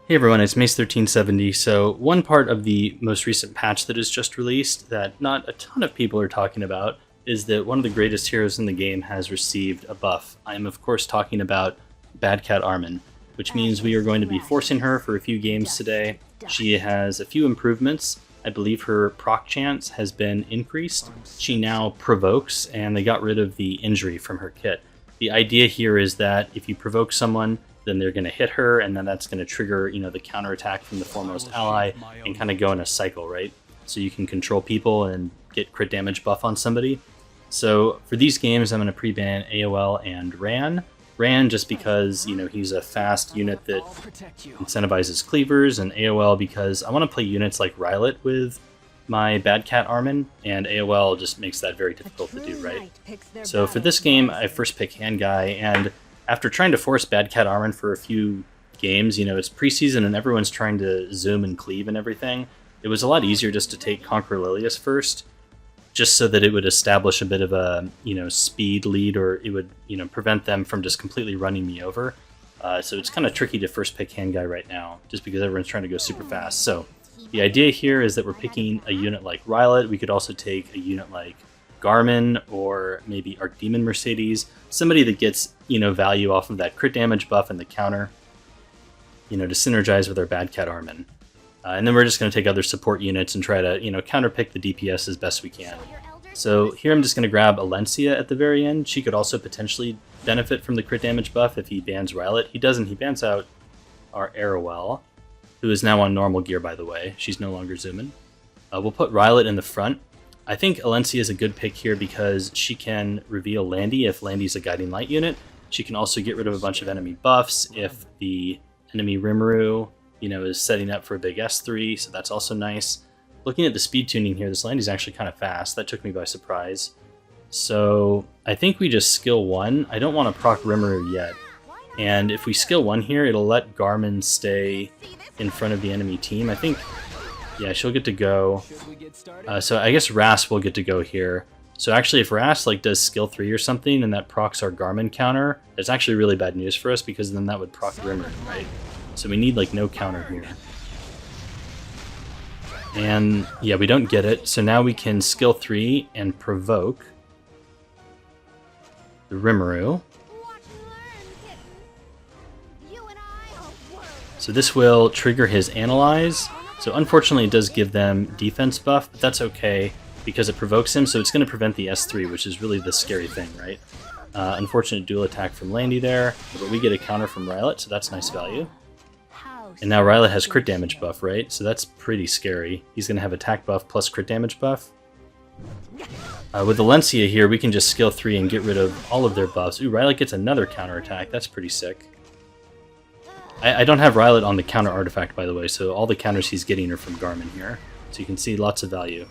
Hey everyone, it's Mace1370. So one part of the most recent patch that is just released that not a ton of people are talking about is that one of the greatest heroes in the game has received a buff. I am of course talking about Bad Cat Armin, which means we are going to be forcing her for a few games today. She has a few improvements. I believe her proc chance has been increased. She now provokes, and they got rid of the injury from her kit. The idea here is that if you provoke someone, then they're going to hit her, and then that's going to trigger, the counterattack from the foremost ally, and kind of go in a cycle, right? So you can control people and get crit damage buff on somebody. So for these games, I'm going to pre-ban AOL and Ran. Ran just because, he's a fast unit that incentivizes cleavers, and AOL because I want to play units like Rylet with my Bad Cat Armin, and AOL just makes that very difficult to do, right? So for this game, I first pick Hand Guy, and after trying to force Bad Cat Armin for a few games, it's preseason and everyone's trying to zoom and cleave and everything, it was a lot easier just to take Conquer Lilius first, just so that it would establish a bit of a, speed lead, or it would, prevent them from just completely running me over. So it's kind of tricky to first pick Hand Guy right now, just because everyone's trying to go super fast. So the idea here is that we're picking a unit like Rylet. We could also take a unit like Garmin, or maybe Archdemon Mercedes, somebody that gets, value off of that crit damage buff and the counter, to synergize with our Bad Cat Armin. And then we're just going to take other support units and try to, counterpick the DPS as best we can. So here I'm just going to grab Alencia at the very end. She could also potentially benefit from the crit damage buff if he bans Rylet. He doesn't, he bans out our Arrowell, who is now on normal gear, by the way. She's no longer zooming. We'll put Rylet in the front. I think Alencia is a good pick here because she can reveal Landy if Landy's a Guiding Light unit. She can also get rid of a bunch of enemy buffs if the enemy Rimuru, is setting up for a big S3, so that's also nice. Looking at the speed tuning here, this Landy's actually kind of fast. That took me by surprise. So I think we just skill 1. I don't want to proc Rimuru yet. And if we skill 1 here, it'll let Garmin stay in front of the enemy team. I think, yeah, she'll get to go. So I guess Rast will get to go here. So actually, if Rast does skill 3 or something, and that procs our Garmin counter, it's actually really bad news for us, because then that would proc Rimmer, right? So we need no counter here. And yeah, we don't get it. So now we can skill 3 and provoke the Rimuru. So this will trigger his Analyze. So unfortunately it does give them defense buff, but that's okay because it provokes him, so it's going to prevent the S3, which is really the scary thing, right? Unfortunate dual attack from Landy there, but we get a counter from Rylet, so that's nice value. And now Rylet has crit damage buff, right? So that's pretty scary. He's going to have attack buff plus crit damage buff. With Alencia here, we can just skill 3 and get rid of all of their buffs. Ooh, Rylet gets another counter attack. That's pretty sick. I don't have Rylet on the counter artifact, by the way, so all the counters he's getting are from Garmin here. So you can see lots of value.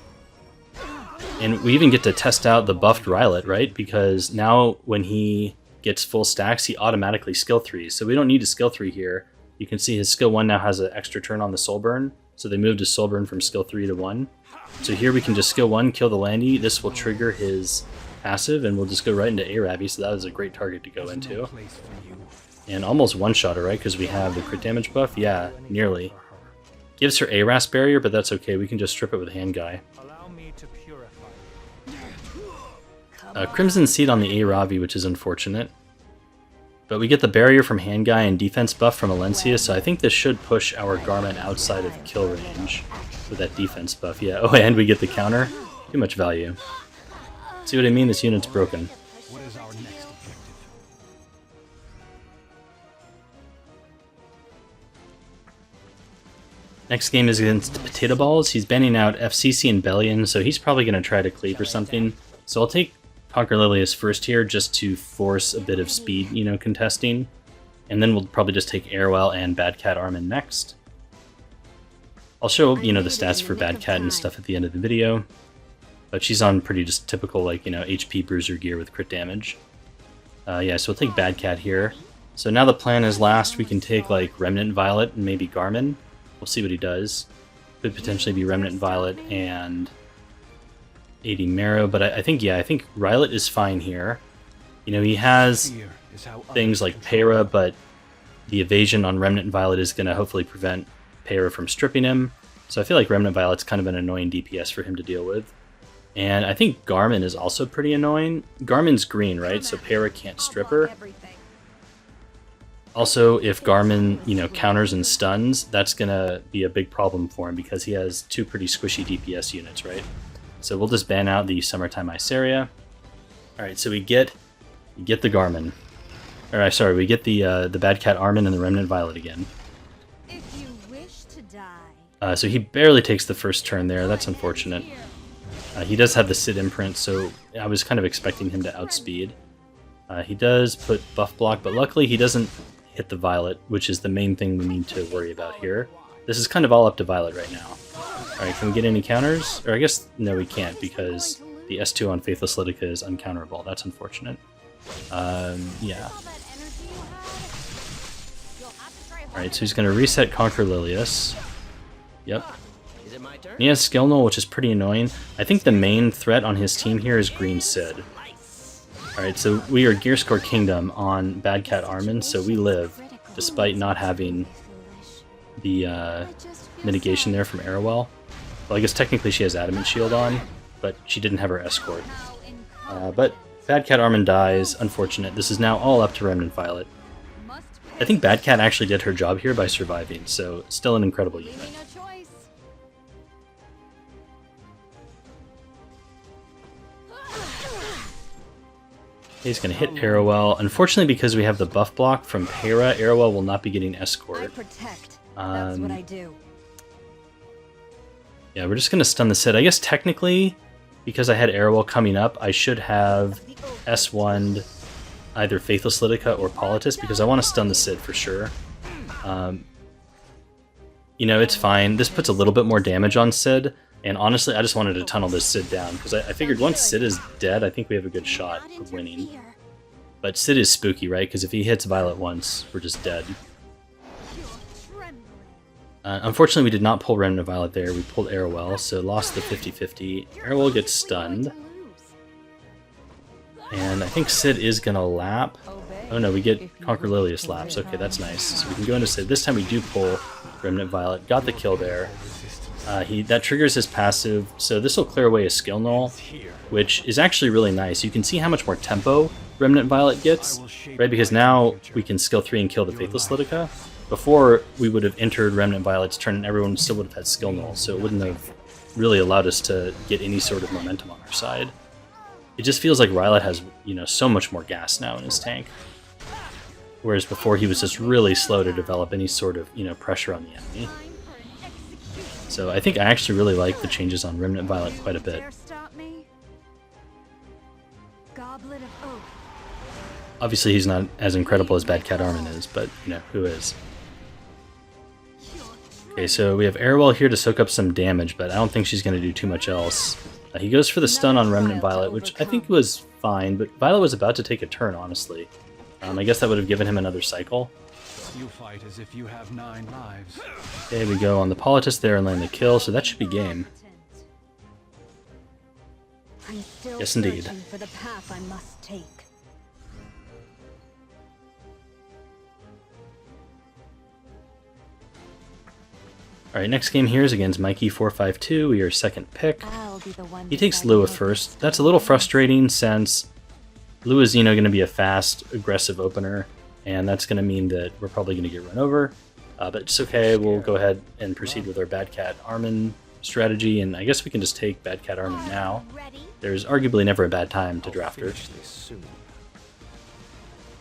And we even get to test out the buffed Rylet, right? Because now when he gets full stacks, he automatically skill 3s. So we don't need to skill 3 here. You can see his skill 1 now has an extra turn on the Soul Burn. So they moved his Soul Burn from skill 3 to 1. So here we can just skill 1, kill the Landy. This will trigger his passive, and we'll just go right into Arabi. So that was a great target to go into. And almost one-shot her, right? Because we have the crit damage buff? Yeah, nearly. Gives her ARAS barrier, but that's okay. We can just strip it with Hand Guy. Crimson Seed on the Arabi, which is unfortunate. But we get the barrier from Hand Guy and defense buff from Alencia, so I think this should push our Garmin outside of kill range with that defense buff. Yeah, oh, and we get the counter. Too much value. See what I mean? This unit's broken. Next game is against Potato Balls. He's banning out FCC and Bellion, so he's probably going to try to cleave or something. So I'll take Conquer Lilius first here, just to force a bit of speed, contesting. And then we'll probably just take Arrowell and Bad Cat Armin next. I'll show, the stats for Bad Cat and stuff at the end of the video. But she's on pretty just typical, HP bruiser gear with crit damage. Yeah, so we'll take Bad Cat here. So now the plan is last, we can take, Remnant Violet and maybe Garmin. We'll see what he does. Could potentially be Remnant Violet and 80 Marrow, but I think Rylet is fine here. He has things like Para, but The evasion on Remnant Violet is going to hopefully prevent Peira from stripping him. So I feel like Remnant Violet's kind of an annoying DPS for him to deal with. And I think Garmin is also pretty annoying. Garmin's green, right? So Peira can't strip her. Also, if Garmin, counters and stuns, that's going to be a big problem for him because he has two pretty squishy DPS units, right? So we'll just ban out the Summertime Iceria. Alright, so we get the Garmin. Or, sorry, we get the Bad Cat Armin and the Remnant Violet again. If you wish to die. So he barely takes the first turn there. That's unfortunate. He does have the Sid imprint, so I was kind of expecting him to outspeed. He does put buff block, but luckily he doesn't hit the Violet, which is the main thing we need to worry about here. This is kind of all up to Violet right now. Alright, can we get any counters? Or I guess, no, we can't, because the S2 on Faithless Lytica is uncounterable. That's unfortunate. Yeah. Alright, so he's going to reset Conquer Lilius. Yep. He has Skill Null, which is pretty annoying. I think the main threat on his team here is Green Sid. Alright, so we are Gear Score Kingdom on Bad Cat Armin, so we live, despite not having the mitigation there from Arrowell. Well, I guess technically she has Adamant Shield on, but she didn't have her Escort. But Bad Cat Armin dies, unfortunate. This is now all up to Remnant Violet. I think Bad Cat actually did her job here by surviving, so still an incredible unit. He's going to hit Arrowell. Unfortunately, because we have the buff block from Peira, Arrowell will not be getting Escort. That's what I do. Yeah, we're just going to stun the Sid. I guess technically, because I had Arrowell coming up, I should have S1'd either Faithless Lytica or Politis, because I want to stun the Sid for sure. It's fine. This puts a little bit more damage on Sid, and honestly, I just wanted to tunnel this Sid down, because I figured once Sid is dead, I think we have a good shot of winning. But Sid is spooky, right? Because if he hits Violet once, we're just dead. Unfortunately, we did not pull Remnant Violet there. We pulled Arrowell, so lost the 50-50. Arrowell gets stunned. And I think Sid is going to lap. Oh no, we get Conquer Lilius laps. Okay, that's nice. So we can go into Sid. This time we do pull Remnant Violet. Got the kill there. That triggers his passive, so this will clear away his Skill Null, which is actually really nice. You can see how much more tempo Remnant Violet gets, right? Because now we can skill 3 and kill the Faithless Lytica. Before, we would have entered Remnant Violet's turn and everyone still would have had Skill Null, so it wouldn't have really allowed us to get any sort of momentum on our side. It just feels like Rylet has, so much more gas now in his tank. Whereas before he was just really slow to develop any sort of, pressure on the enemy. So I think I actually really like the changes on Remnant Violet quite a bit. Obviously he's not as incredible as Bad Cat Armin is, but, who is? Okay, so we have Arrowell here to soak up some damage, but I don't think she's going to do too much else. He goes for the stun on Remnant Violet, which I think was fine, but Violet was about to take a turn, honestly. I guess that would have given him another cycle. You fight as if you have 9 lives. Okay, we go on the Politis there and land the kill, so that should be game. Yes, indeed. For the path I must take. Alright, next game here is against Mikey452. We are second pick. He takes Lua first. That's a little frustrating since Lua's, going to be a fast, aggressive opener, and that's going to mean that we're probably going to get run over. But it's okay, we'll go ahead and proceed with our Bad Cat Armin strategy, and I guess we can just take Bad Cat Armin now. There's arguably never a bad time to draft her.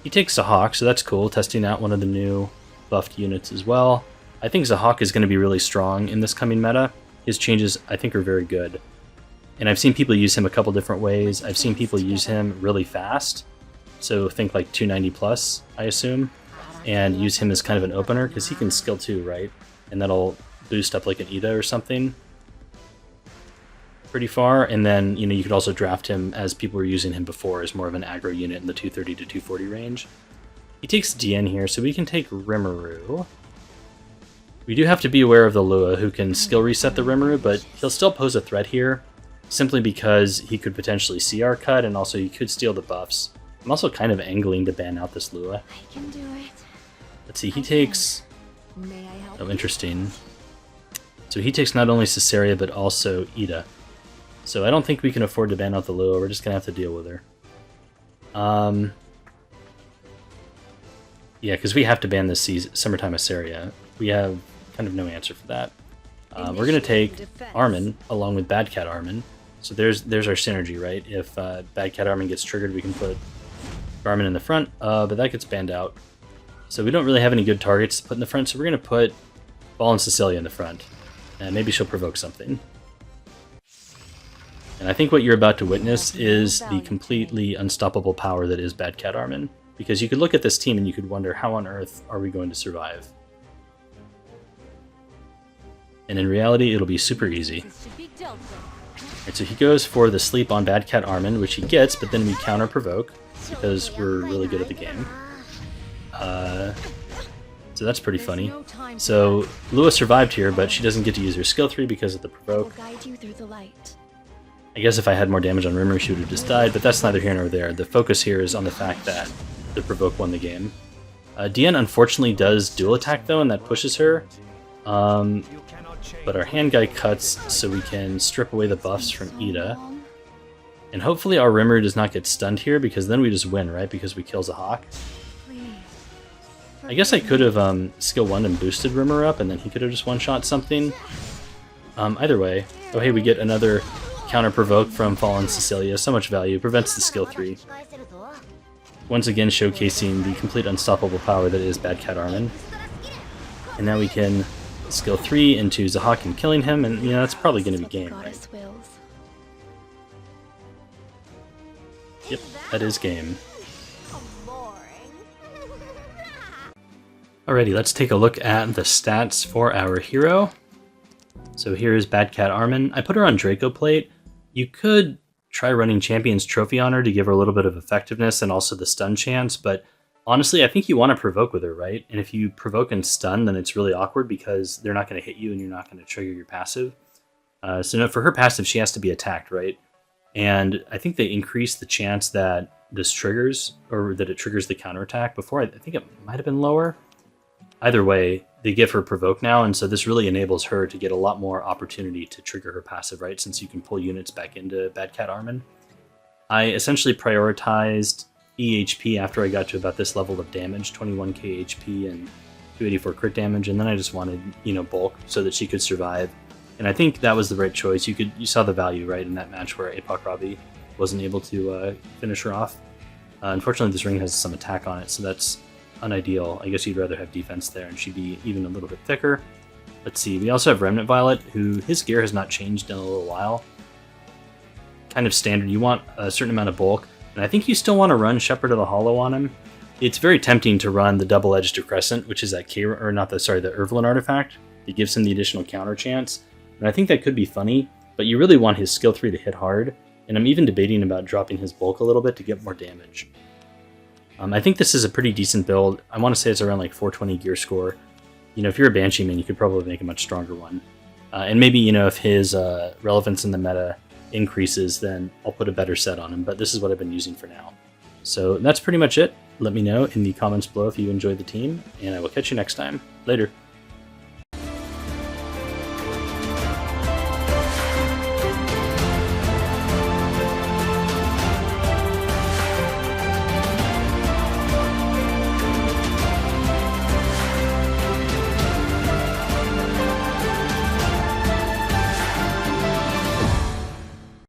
He takes Zahhak, so that's cool, testing out one of the new buffed units as well. I think Zahhak is going to be really strong in this coming meta. His changes, I think, are very good. And I've seen people use him a couple different ways. I've seen people use him really fast, so think like 290 plus, I assume, and use him as kind of an opener, because he can skill 2, right? And that'll boost up like an Ida or something pretty far, and then, you could also draft him as people were using him before as more of an aggro unit in the 230 to 240 range. He takes DN here, so we can take Rimuru. We do have to be aware of the Lua, who can skill reset the Rimuru, but he'll still pose a threat here, simply because he could potentially CR cut, and also he could steal the buffs. I'm also kind of angling to ban out this Lua. I can do it. Let's see, he takes... May I help? Oh, interesting. So he takes not only Caesarea, but also Ida. So I don't think we can afford to ban out the Lua. We're just going to have to deal with her. Yeah, because we have to ban this Summertime Assyria. We have kind of no answer for that. We're going to take Armin along with Bad Cat Armin. So there's our synergy, right? If Bad Cat Armin gets triggered, we can put Armin in the front, but that gets banned out. So we don't really have any good targets to put in the front, so we're going to put Fallen Cecilia in the front. And maybe she'll provoke something. And I think what you're about to witness is the completely unstoppable power that is Bad Cat Armin. Because you could look at this team and you could wonder, how on earth are we going to survive? And in reality, it'll be super easy. Right, so he goes for the sleep on Bad Cat Armin, which he gets, but then we counter provoke because we're really good at the game. So that's pretty funny. So Lua survived here, but she doesn't get to use her skill 3 because of the provoke. I guess if I had more damage on Rimmer, she would have just died, but that's neither here nor there. The focus here is on the fact that the provoke won the game. Diane unfortunately does dual attack though, and that pushes her. But our hand guy cuts so we can strip away the buffs from Ida. And hopefully our Rimmer does not get stunned here, because then we just win, right? Because we kill Zahak. I guess I could have skill 1 and boosted Rimmer up, and then he could have just one-shot something. Either way. Oh hey, we get another counter provoke from Fallen Cecilia. So much value. Prevents the skill 3. Once again showcasing the complete unstoppable power that is Bad Cat Armin. And now we can skill 3 into Zahak and killing him, and that's probably going to be game, right? Yep, that is game. Alrighty, let's take a look at the stats for our hero. So here is Bad Cat Armin. I put her on Draco Plate. You could try running Champion's Trophy on her to give her a little bit of effectiveness and also the stun chance, but honestly, I think you want to provoke with her, right? And if you provoke and stun, then it's really awkward because they're not going to hit you and you're not going to trigger your passive. So no, for her passive, she has to be attacked, right? And I think they increase the chance that this triggers, or that it triggers the counterattack. Before, I think it might have been lower. Either way, they give her provoke now, and so this really enables her to get a lot more opportunity to trigger her passive, right? Since you can pull units back into Bad Cat Armin. I essentially prioritized EHP after I got to about this level of damage, 21k HP and 284 crit damage, and then I just wanted, bulk so that she could survive. And I think that was the right choice. You saw the value, right, in that match where Apoc Robbie wasn't able to finish her off. Unfortunately, this ring has some attack on it, so that's unideal. I guess you'd rather have defense there, and she'd be even a little bit thicker. Let's see, we also have Remnant Violet, who his gear has not changed in a little while. Kind of standard. You want a certain amount of bulk, and I think you still want to run Shepherd of the Hollow on him. It's very tempting to run the Double-Edged Decrescent, which is that the Irvelin artifact. It gives him the additional counter chance, and I think that could be funny, but you really want his skill 3 to hit hard, and I'm even debating about dropping his bulk a little bit to get more damage. I think this is a pretty decent build. I want to say it's around like 420 gear score. If you're a Banshee man, you could probably make a much stronger one. And maybe, if his relevance in the meta increases, then I'll put a better set on him, but this is what I've been using for now. So that's pretty much it. Let me know in the comments below if you enjoyed the team, and I will catch you next time. Later.